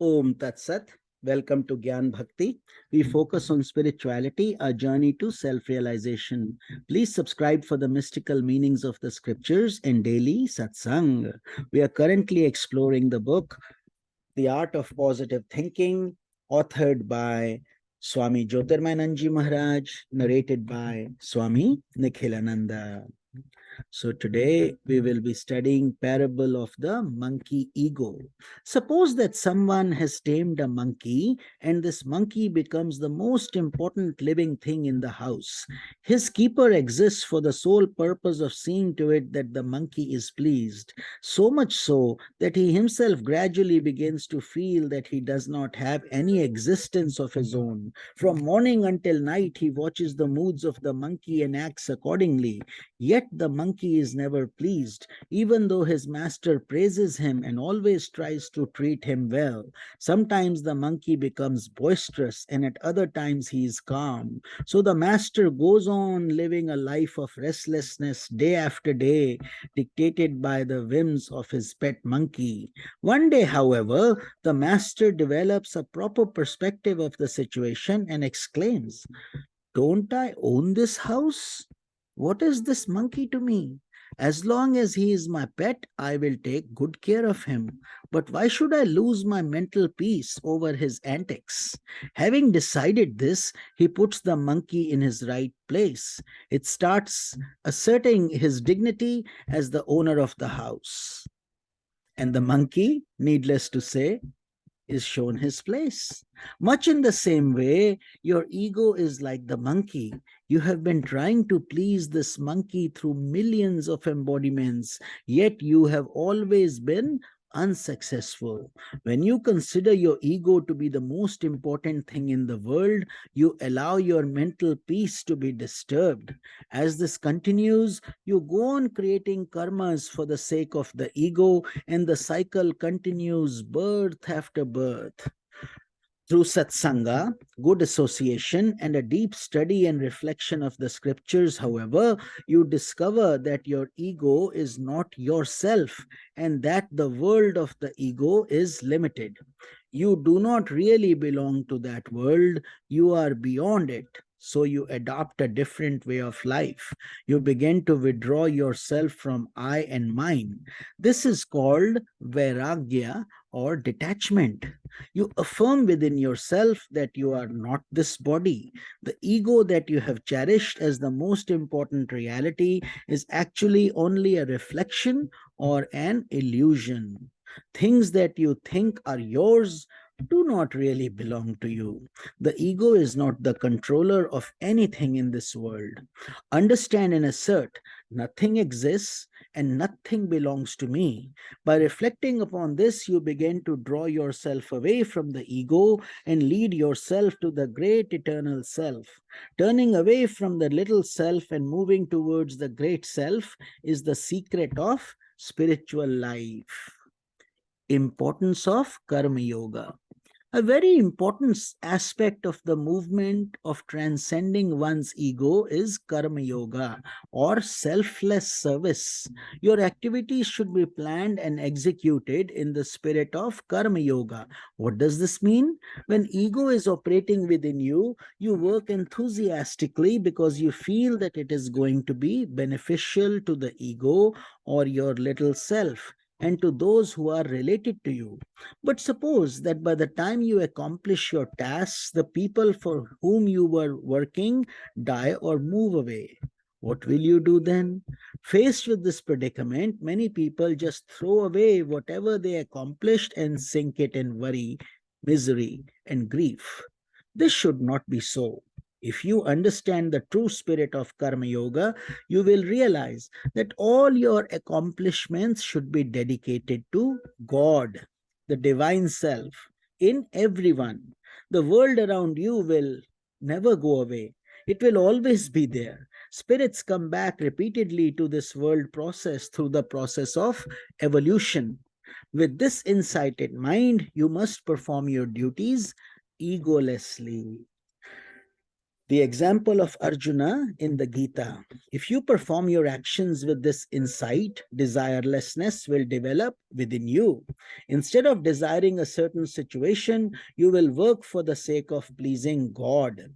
Om Tat Sat. Welcome to Gyan Bhakti. We focus on spirituality, a journey to self realization. Please subscribe for the mystical meanings of the scriptures and daily satsang. We are currently exploring the book, The Art of Positive Thinking, authored by Swami Jyotirmayananda Maharaj, narrated by Swami Nikhilananda. So today we will be studying parable of the monkey ego. Suppose that someone has tamed a monkey and this monkey becomes the most important living thing in the house. His keeper exists for the sole purpose of seeing to it that the monkey is pleased, so much so that he himself gradually begins to feel that he does not have any existence of his own. From morning until night, he watches the moods of the monkey and acts accordingly. Yet the monkey is never pleased, even though his master praises him and always tries to treat him well. Sometimes the monkey becomes boisterous, and at other times he is calm. So the master goes on living a life of restlessness day after day, dictated by the whims of his pet monkey. One day, however, the master develops a proper perspective of the situation and exclaims, "Don't I own this house? What is this monkey to me? As long as he is my pet, I will take good care of him. But why should I lose my mental peace over his antics?" Having decided this, he puts the monkey in his right place. It starts asserting his dignity as the owner of the house. And the monkey, needless to say, is shown his place. Much in the same way, your ego is like the monkey. You have been trying to please this monkey through millions of embodiments, yet you have always been unsuccessful. When you consider your ego to be the most important thing in the world, you allow your mental peace to be disturbed. As this continues, you go on creating karmas for the sake of the ego, and the cycle continues birth after birth. Through satsanga, good association, and a deep study and reflection of the scriptures, however, you discover that your ego is not yourself and that the world of the ego is limited. You do not really belong to that world, you are beyond it. So you adopt a different way of life. You begin to withdraw yourself from I and mine. This is called vairagya or detachment. You affirm within yourself that you are not this body. The ego that you have cherished as the most important reality is actually only a reflection or an illusion. Things that you think are yours do not really belong to you. The ego is not the controller of anything in this world. Understand and assert, nothing exists and nothing belongs to me. By reflecting upon this, you begin to draw yourself away from the ego and lead yourself to the great eternal self. Turning away from the little self and moving towards the great self is the secret of spiritual life. Importance of Karma Yoga. A very important aspect of the movement of transcending one's ego is karma yoga or selfless service. Your activities should be planned and executed in the spirit of karma yoga. What does this mean? When ego is operating within you, you work enthusiastically because you feel that it is going to be beneficial to the ego or your little self and to those who are related to you. But suppose that by the time you accomplish your tasks, the people for whom you were working die or move away. What will you do then? Faced with this predicament, many people just throw away whatever they accomplished and sink it in worry, misery, and grief. This should not be so. If you understand the true spirit of Karma Yoga, you will realize that all your accomplishments should be dedicated to God, the divine self, in everyone. The world around you will never go away. It will always be there. Spirits come back repeatedly to this world process through the process of evolution. With this insight in mind, you must perform your duties egolessly. The example of Arjuna in the Gita. If you perform your actions with this insight, desirelessness will develop within you. Instead of desiring a certain situation, you will work for the sake of pleasing God.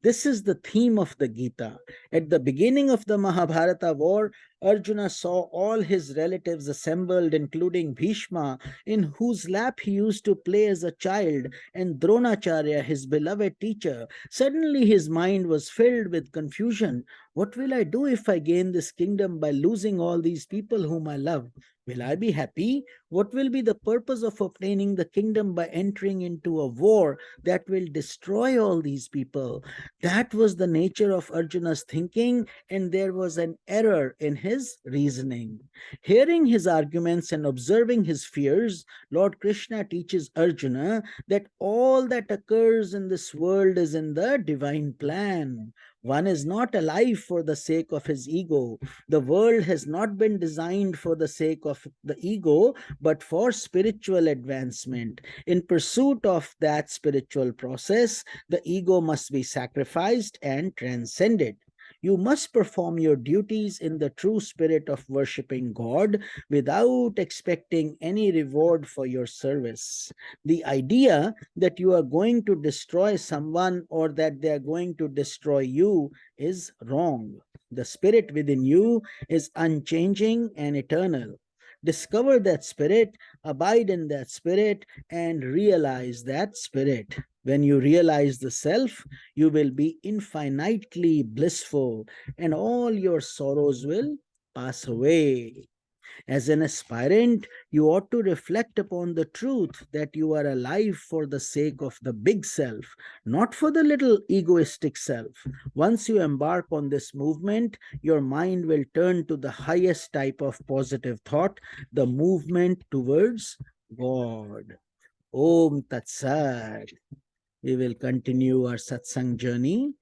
This is the theme of the Gita. At the beginning of the Mahabharata war, Arjuna saw all his relatives assembled, including Bhishma, in whose lap he used to play as a child, and Dronacharya, his beloved teacher. Suddenly his mind was filled with confusion. What will I do if I gain this kingdom by losing all these people whom I love? Will I be happy? What will be the purpose of obtaining the kingdom by entering into a war that will destroy all these people? That was the nature of Arjuna's thinking, and there was an error in his reasoning. Hearing his arguments and observing his fears, Lord Krishna teaches Arjuna that all that occurs in this world is in the divine plan. One is not alive for the sake of his ego. The world has not been designed for the sake of the ego, but for spiritual advancement. In pursuit of that spiritual process, the ego must be sacrificed and transcended. You must perform your duties in the true spirit of worshipping God without expecting any reward for your service. The idea that you are going to destroy someone or that they are going to destroy you is wrong. The spirit within you is unchanging and eternal. Discover that spirit, abide in that spirit, and realize that spirit. When you realize the self, you will be infinitely blissful and all your sorrows will pass away. As an aspirant, you ought to reflect upon the truth that you are alive for the sake of the big self, not for the little egoistic self. Once you embark on this movement, your mind will turn to the highest type of positive thought, the movement towards God. Om Tat Sat. We will continue our satsang journey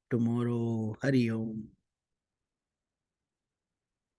tomorrow. Hari Om.